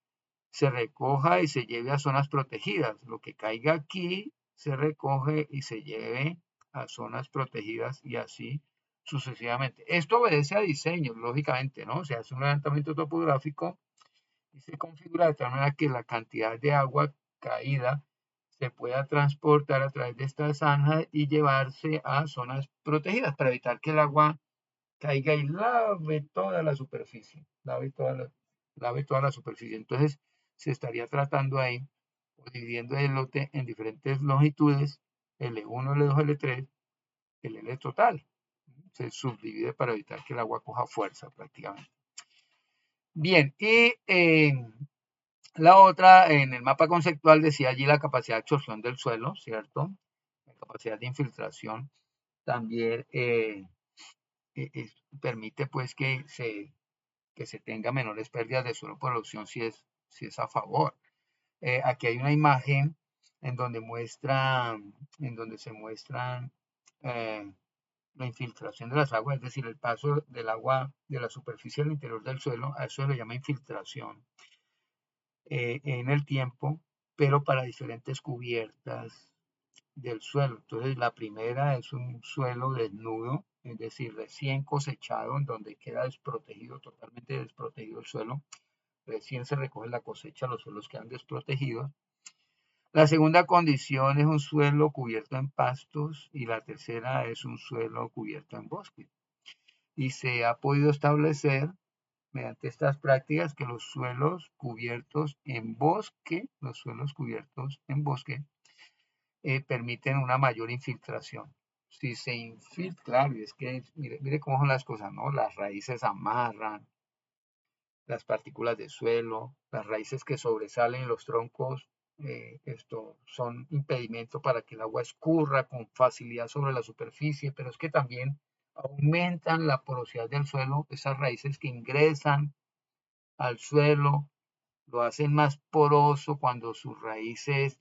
se recoja y se lleve a zonas protegidas. Lo que caiga aquí se recoge y se lleve a zonas protegidas y así sucesivamente. Esto obedece a diseño, lógicamente, ¿no? Se hace un levantamiento topográfico y se configura de tal manera que la cantidad de agua caída se pueda transportar a través de estas zanjas y llevarse a zonas protegidas para evitar que el agua caiga y lave toda la superficie, lave toda la superficie. Entonces se estaría tratando ahí, o dividiendo el lote en diferentes longitudes, L1, L2, L3, el L total. Se subdivide para evitar que el agua coja fuerza prácticamente. Bien, y la otra, en el mapa conceptual decía allí la capacidad de absorción del suelo, ¿cierto? La capacidad de infiltración también permite pues que se tenga menores pérdidas de suelo por erosión si es a favor. Aquí hay una imagen en donde en donde se muestran la infiltración de las aguas, es decir, el paso del agua de la superficie al interior del suelo, a eso se le llama infiltración en el tiempo, pero para diferentes cubiertas del suelo. Entonces, la primera es un suelo desnudo, es decir, recién cosechado, en donde queda desprotegido, totalmente desprotegido el suelo. Recién se recoge la cosecha, los suelos quedan desprotegidos. La segunda condición es un suelo cubierto en pastos y la tercera es un suelo cubierto en bosque. Y se ha podido establecer mediante estas prácticas que los suelos cubiertos en bosque, permiten una mayor infiltración. Si se infiltra, claro, y es que mire cómo son las cosas, ¿no? Las raíces amarran, las partículas de suelo, las raíces que sobresalen en los troncos, esto son impedimento para que el agua escurra con facilidad sobre la superficie, pero es que también aumentan la porosidad del suelo, esas raíces que ingresan al suelo, lo hacen más poroso cuando sus raíces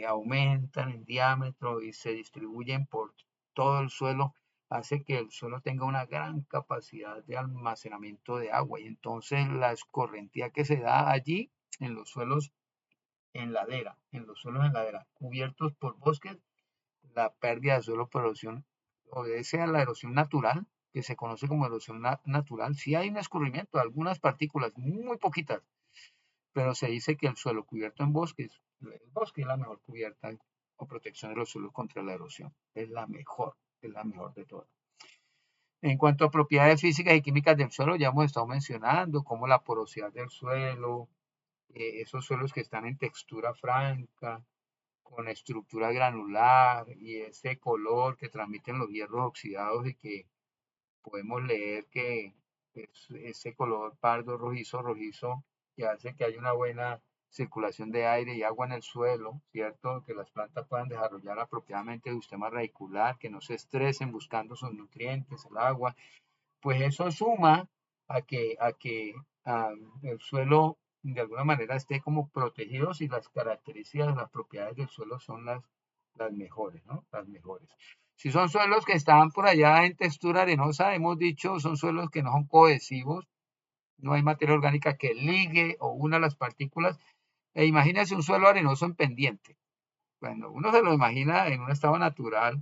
aumentan en diámetro y se distribuyen por todo el suelo, hace que el suelo tenga una gran capacidad de almacenamiento de agua y entonces la escorrentía que se da allí en los suelos en ladera cubiertos por bosques, la pérdida de suelo por erosión obedece a la erosión natural, que se conoce como erosión natural. Si hay un escurrimiento, algunas partículas, muy poquitas, pero se dice que el suelo cubierto en bosques, el bosque es la mejor cubierta o protección de los suelos contra la erosión. Es la mejor de todas. En cuanto a propiedades físicas y químicas del suelo, ya hemos estado mencionando como la porosidad del suelo, esos suelos que están en textura franca, con estructura granular y ese color que transmiten los hierros oxidados y que podemos leer que es ese color pardo rojizo que hace que haya una buena circulación de aire y agua en el suelo, ¿cierto? Que las plantas puedan desarrollar apropiadamente el sistema radicular, que no se estresen buscando sus nutrientes, el agua, pues eso suma a que el suelo de alguna manera esté como protegido si las características, las propiedades del suelo son las mejores, ¿no? Las mejores. Si son suelos que están por allá en textura arenosa, hemos dicho, son suelos que no son cohesivos, no hay materia orgánica que ligue o una las partículas. E imagínense un suelo arenoso en pendiente. Cuando uno se lo imagina en un estado natural,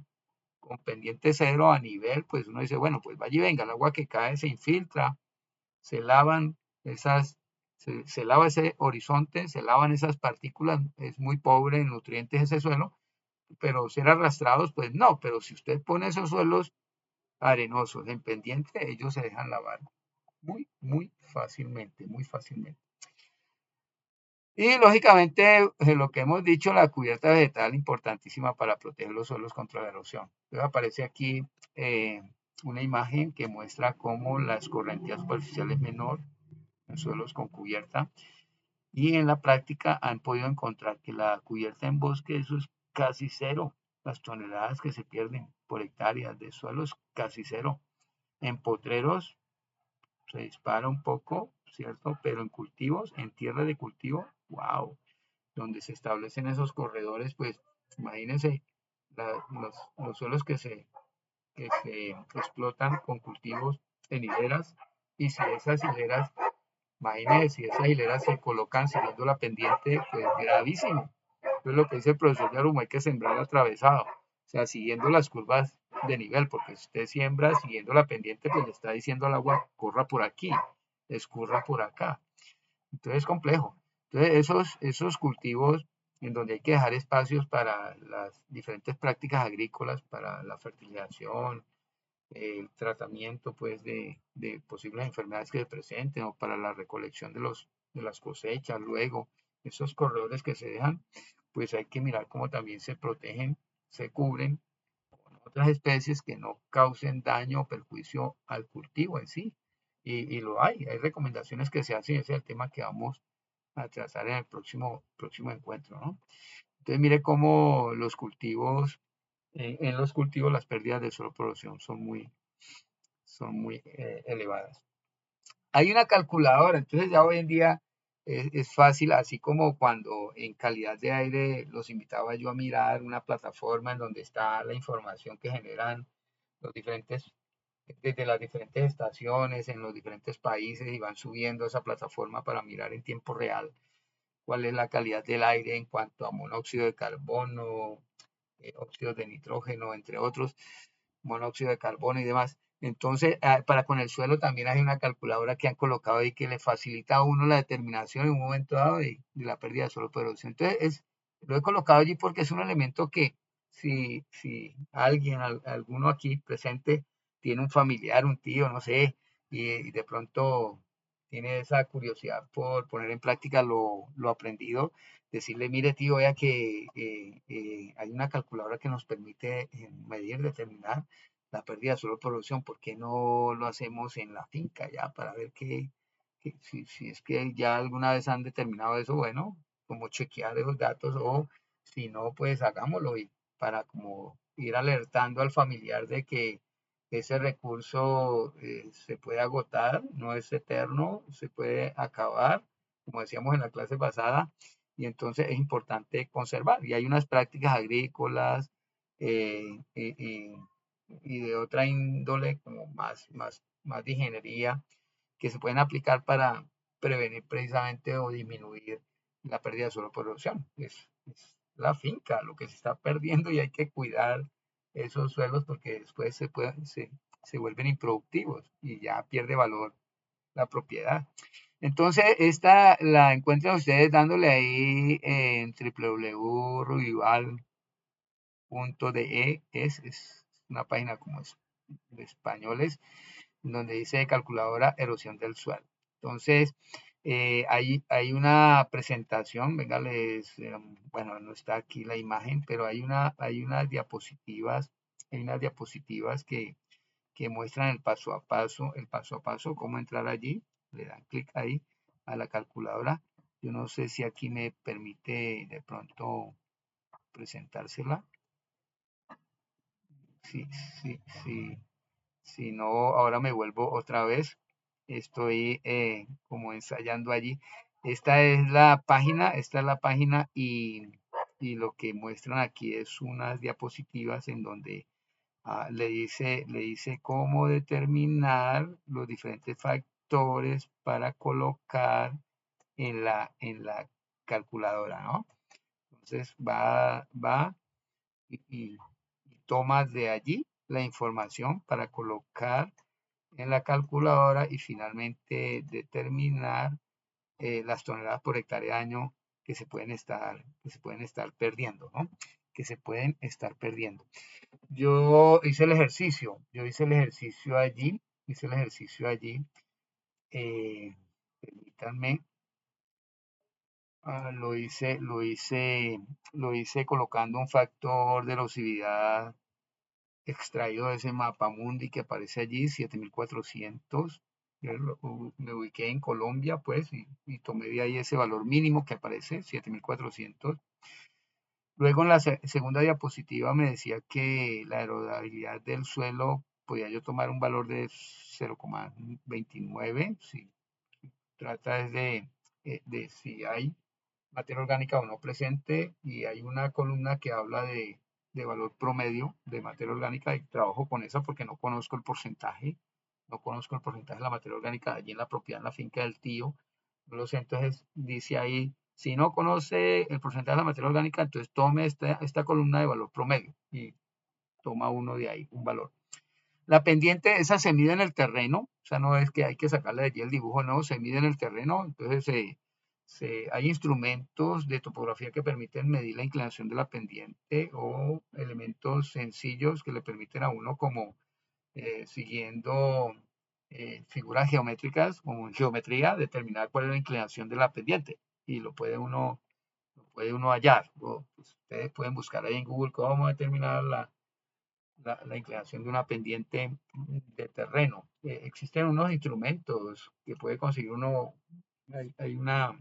con pendiente cero a nivel, pues uno dice, bueno, pues vaya y venga, el agua que cae se infiltra, se lavan se lava ese horizonte, se lavan esas partículas, es muy pobre en nutrientes ese suelo, pero ser arrastrados, pues no, pero si usted pone esos suelos arenosos en pendiente, ellos se dejan lavar muy fácilmente, muy fácilmente. Y lógicamente, lo que hemos dicho, la cubierta vegetal importantísima para proteger los suelos contra la erosión. Entonces aparece aquí una imagen que muestra cómo la escorrentía superficial es menor en suelos con cubierta y en la práctica han podido encontrar que la cubierta en bosque eso es casi cero. Las toneladas que se pierden por hectárea de suelo es casi cero. En potreros se dispara un poco, ¿cierto? Pero en cultivos, en tierra de cultivo, wow, donde se establecen esos corredores, pues imagínense los suelos que se explotan con cultivos en hileras y si esas hileras, imagínense, si esas hileras se colocan siguiendo la pendiente, pues gravísimo. Entonces lo que dice el profesor Yarumo, hay que sembrar atravesado, o sea, siguiendo las curvas de nivel, porque si usted siembra siguiendo la pendiente, pues le está diciendo al agua, corra por aquí, escurra por acá. Entonces es complejo. Entonces esos cultivos en donde hay que dejar espacios para las diferentes prácticas agrícolas, para la fertilización, el tratamiento pues de posibles enfermedades que se presenten o para la recolección de las cosechas, luego esos corredores que se dejan, pues hay que mirar cómo también se protegen, se cubren con otras especies que no causen daño o perjuicio al cultivo en sí. Y lo hay recomendaciones que se hacen, ese es el tema que vamos a tratar en el próximo encuentro, ¿no? Entonces mire cómo los cultivos, en los cultivos las pérdidas de suelo producción son muy elevadas. Hay una calculadora, entonces ya hoy en día es fácil, así como cuando en calidad de aire los invitaba yo a mirar una plataforma en donde está la información que generan los diferentes, desde las diferentes estaciones en los diferentes países y van subiendo esa plataforma para mirar en tiempo real cuál es la calidad del aire en cuanto a monóxido de carbono, óxidos de nitrógeno, entre otros, monóxido de carbono y demás. Entonces, para con el suelo también hay una calculadora que han colocado ahí que le facilita a uno la determinación en un momento dado de la pérdida de suelo por erosión. Entonces, lo he colocado allí porque es un elemento que si alguien, alguno aquí presente, tiene un familiar, un tío, no sé, y de pronto tiene esa curiosidad por poner en práctica lo aprendido, decirle, mire tío, vea que hay una calculadora que nos permite medir, determinar la pérdida de suelo de producción, ¿por qué no lo hacemos en la finca ya para ver si es que ya alguna vez han determinado eso, bueno, como chequear esos datos o si no, pues hagámoslo y para como ir alertando al familiar de que ese recurso se puede agotar, no es eterno, se puede acabar, como decíamos en la clase pasada, y entonces es importante conservar. Y hay unas prácticas agrícolas eh, eh, eh, y de otra índole, como más de ingeniería, que se pueden aplicar para prevenir precisamente o disminuir la pérdida de suelo por erosión. Es la finca lo que se está perdiendo y hay que cuidar esos suelos porque después se vuelven improductivos y ya pierde valor la propiedad. Entonces, esta la encuentran ustedes dándole ahí en www.rubival.de, es una página como es de españoles, donde dice calculadora erosión del suelo. Entonces, hay una presentación, venga, bueno, no está aquí la imagen, pero hay unas diapositivas que muestran el paso a paso, cómo entrar allí, le dan clic ahí a la calculadora. Yo no sé si aquí me permite de pronto presentársela. Sí, sí, sí. Si no, ahora me vuelvo otra vez. Estoy como ensayando allí. Esta es la página y lo que muestran aquí es unas diapositivas en donde le dice cómo determinar los diferentes factores para colocar en la calculadora, ¿no? Entonces va y toma de allí la información para colocar en la calculadora y finalmente determinar las toneladas por hectárea de año que se pueden estar perdiendo, ¿no? Que se pueden estar perdiendo. Yo hice el ejercicio allí, permítanme, lo hice colocando un factor de erosividad extraído de ese mapa mundi que aparece allí, 7400. Yo me ubiqué en Colombia, pues, y tomé de ahí ese valor mínimo que aparece, 7400. Luego en la segunda diapositiva me decía que la erodibilidad del suelo podía yo tomar un valor de 0,29, si trata es de si hay materia orgánica o no presente, y hay una columna que habla de valor promedio de materia orgánica y trabajo con esa porque no conozco el porcentaje de la materia orgánica allí en la propiedad, en la finca del tío, no lo sé, entonces dice ahí, si no conoce el porcentaje de la materia orgánica, entonces tome esta columna de valor promedio y toma uno de ahí, un valor. La pendiente, esa se mide en el terreno, o sea, no es que hay que sacarle de allí el dibujo, no, se mide en el terreno, entonces hay instrumentos de topografía que permiten medir la inclinación de la pendiente o elementos sencillos que le permiten a uno como siguiendo figuras geométricas, como en geometría, determinar cuál es la inclinación de la pendiente y lo puede uno hallar. Pues, ustedes pueden buscar ahí en Google cómo determinar la inclinación de una pendiente de terreno. Existen unos instrumentos que puede conseguir uno, hay uno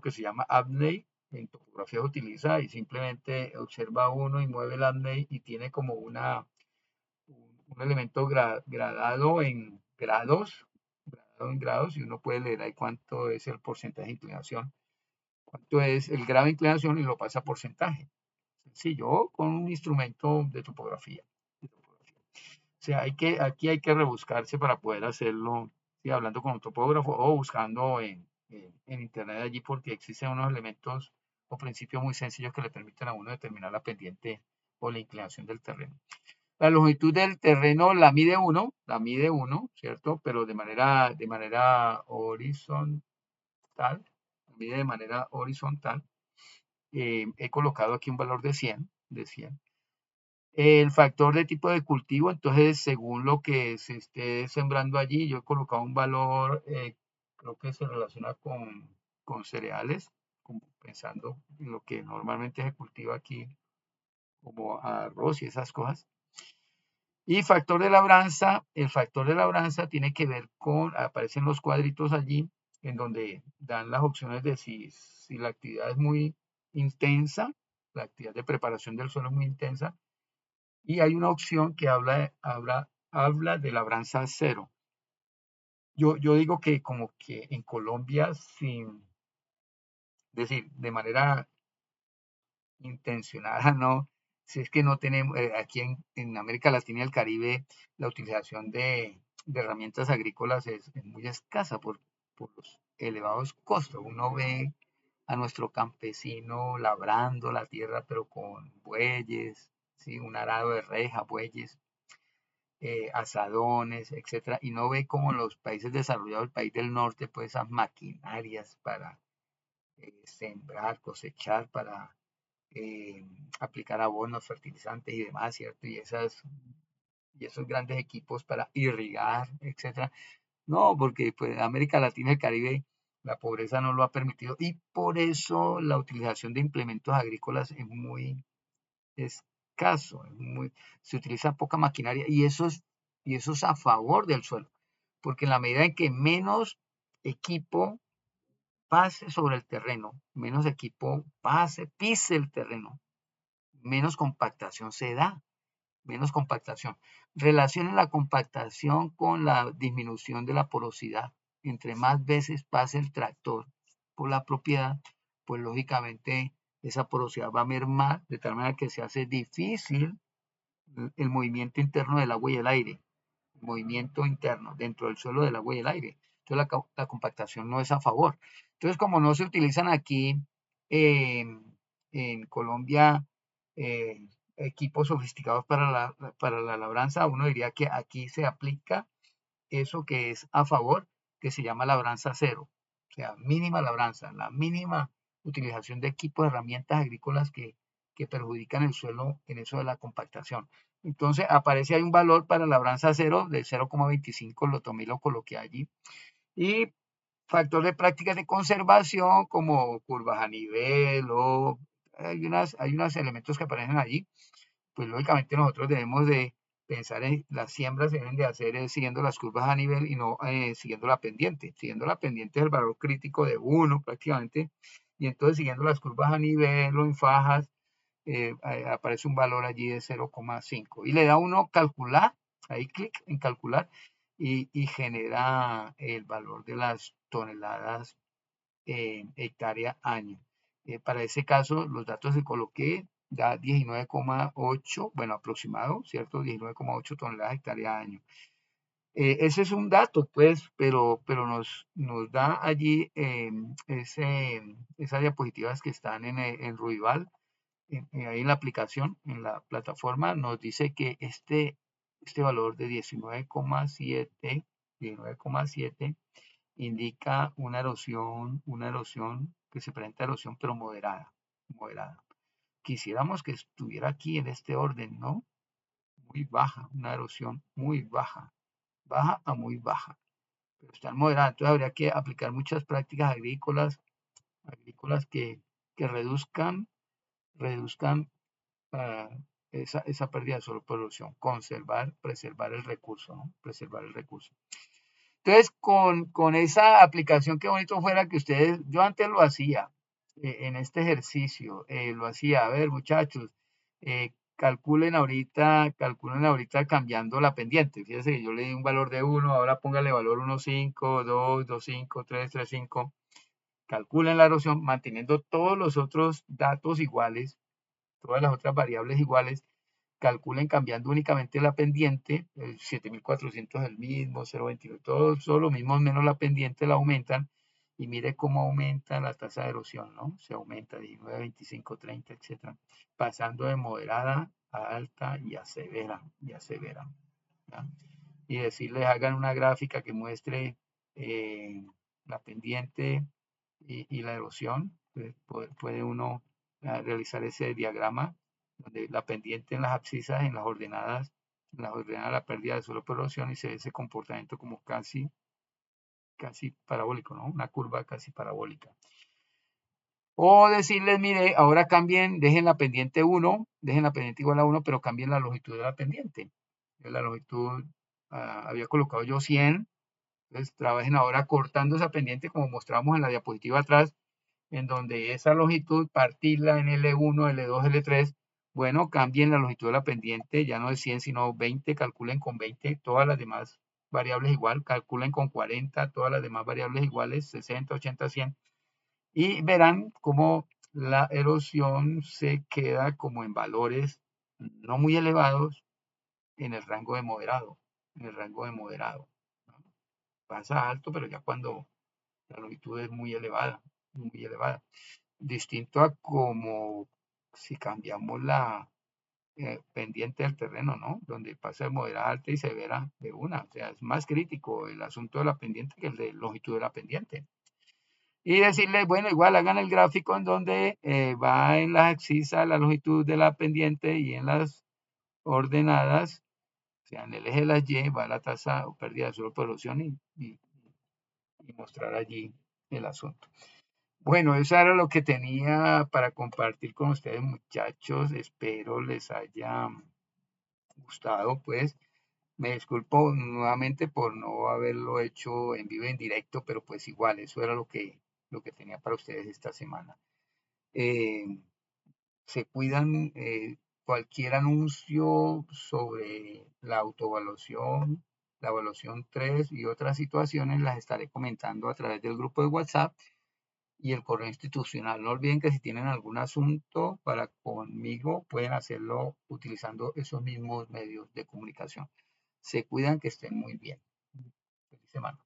que se llama Abney, en topografía utiliza y simplemente observa uno y mueve el Abney y tiene como un elemento gradado en grados y uno puede leer ahí cuánto es el porcentaje de inclinación, cuánto es el grado de inclinación y lo pasa a porcentaje. Sencillo, con un instrumento de topografía. O sea, aquí hay que rebuscarse para poder hacerlo, ¿sí? Hablando con un topógrafo o buscando en internet allí porque existen unos elementos o principios muy sencillos que le permiten a uno determinar la pendiente o la inclinación del terreno. La longitud del terreno la mide uno, ¿cierto? Pero de manera horizontal, la mide de manera horizontal. He colocado aquí un valor de 100. El factor de tipo de cultivo, entonces, según lo que se esté sembrando allí, yo he colocado un valor, creo que se relaciona con cereales, como pensando en lo que normalmente se cultiva aquí, como arroz y esas cosas. Y factor de labranza, el factor de labranza tiene que ver aparecen los cuadritos allí, en donde dan las opciones de si la actividad es muy intensa, la actividad de preparación del suelo es muy intensa, y hay una opción que habla de labranza cero. Yo digo que como que en Colombia, sin decir, de manera intencionada, no, si es que no tenemos, aquí en América Latina y el Caribe, la utilización de herramientas agrícolas es muy escasa por los elevados costos. Uno ve a nuestro campesino labrando la tierra, pero con bueyes, ¿sí? Un arado de reja, bueyes, asadones, etcétera, y no ve como en los países desarrollados, el país del norte, pues esas maquinarias para sembrar, cosechar, para aplicar abonos, fertilizantes y demás, ¿cierto? Y esos grandes equipos para irrigar, etcétera. No, porque pues América Latina y el Caribe la pobreza no lo ha permitido y por eso la utilización de implementos agrícolas es muy escaso, se utiliza poca maquinaria y eso es a favor del suelo, porque en la medida en que menos equipo pase sobre el terreno, menos equipo pise el terreno, menos compactación se da, menos compactación. Relacionen la compactación con la disminución de la porosidad. Entre más veces pase el tractor por la propiedad, pues lógicamente esa porosidad va a mermar de tal manera que se hace difícil el movimiento interno del agua y el aire, el movimiento interno dentro del suelo del agua y el aire. Entonces la compactación no es a favor. Entonces, como no se utilizan aquí en Colombia equipos sofisticados para la labranza, uno diría que aquí se aplica eso que es a favor, que se llama labranza cero. O sea, mínima labranza, la mínima utilización de equipos, de herramientas agrícolas que perjudican el suelo en eso de la compactación. Entonces aparece ahí un valor para labranza cero de 0,25, lo tomé y lo coloqué allí. Y factor de prácticas de conservación como curvas a nivel o hay unos elementos que aparecen allí, pues lógicamente nosotros debemos de pensar en las siembras se deben de hacer siguiendo las curvas a nivel y no siguiendo la pendiente. Siguiendo la pendiente es el valor crítico de 1 prácticamente, y entonces siguiendo las curvas a nivel o en fajas, aparece un valor allí de 0,5 y le da uno calcular, ahí clic en calcular y genera el valor de las toneladas hectárea año. Para ese caso, los datos que coloqué da 19,8, bueno, aproximado, ¿cierto? 19,8 toneladas hectárea año. Ese es un dato, pues, pero nos da allí esas diapositivas que están en Ruival, ahí en la aplicación, en la plataforma, nos dice que este valor de 19,7 indica una erosión que se presenta erosión, pero moderada, moderada. Quisiéramos que estuviera aquí en este orden, ¿no? Muy baja, una erosión muy baja, baja a muy baja, pero está moderada. Entonces habría que aplicar muchas prácticas agrícolas que reduzcan ah, esa pérdida de suelo por erosión, preservar el recurso, ¿no? Preservar el recurso. Entonces, con esa aplicación, qué bonito fuera que ustedes, yo antes lo hacía en este ejercicio, lo hacía, a ver, muchachos, calculen ahorita cambiando la pendiente. Fíjense que yo le di un valor de 1, ahora póngale valor 1,5, 2, 2,5, 3, 3,5. Calculen la erosión manteniendo todos los otros datos iguales, todas las otras variables iguales, calculen cambiando únicamente la pendiente, el 7400 es el mismo, 0,29, todos son los mismos menos la pendiente la aumentan y mire cómo aumenta la tasa de erosión, ¿no? Se aumenta 19, 25, 30, etcétera, pasando de moderada a alta y a severa, ¿ya? Y decirles hagan una gráfica que muestre eh, la pendiente y la erosión. Puede uno realizar ese diagrama donde la pendiente en las abscisas, en las ordenadas la pérdida de suelo por erosión y se ve ese comportamiento como casi parabólico, ¿no? Una curva casi parabólica. O decirles, mire, ahora cambien, dejen la pendiente 1, dejen la pendiente igual a 1, pero cambien la longitud de la pendiente. La longitud, había colocado yo 100, entonces trabajen ahora cortando esa pendiente como mostramos en la diapositiva atrás, en donde esa longitud partirla en L1, L2, L3, bueno, cambien la longitud de la pendiente, ya no es 100, sino 20, calculen con 20, todas las demás variables igual, calculen con 40, todas las demás variables iguales, 60, 80, 100, y verán cómo la erosión se queda como en valores no muy elevados en el rango de moderado, en el rango de moderado. ¿No? Pasa alto, pero ya cuando la longitud es muy elevada, muy elevada. Distinto a como si cambiamos la pendiente del terreno, ¿no? Donde pasa de moderada a alta y severa de una. O sea, es más crítico el asunto de la pendiente que el de longitud de la pendiente. Y decirle, bueno, igual hagan el gráfico en donde va en las abscisas la longitud de la pendiente y en las ordenadas, o sea, en el eje de las Y va la tasa o pérdida de suelo por erosión y mostrar allí el asunto. Bueno, eso era lo que tenía para compartir con ustedes, muchachos. Espero les haya gustado, pues. Me disculpo nuevamente por no haberlo hecho en vivo en directo, pero pues igual, eso era lo que tenía para ustedes esta semana. Eh, Se cuidan, cualquier anuncio sobre la autoevaluación, la evaluación 3 y otras situaciones las estaré comentando a través del grupo de WhatsApp y el correo institucional. No olviden que si tienen algún asunto para conmigo, pueden hacerlo utilizando esos mismos medios de comunicación. Se cuidan, que estén muy bien. Feliz semana.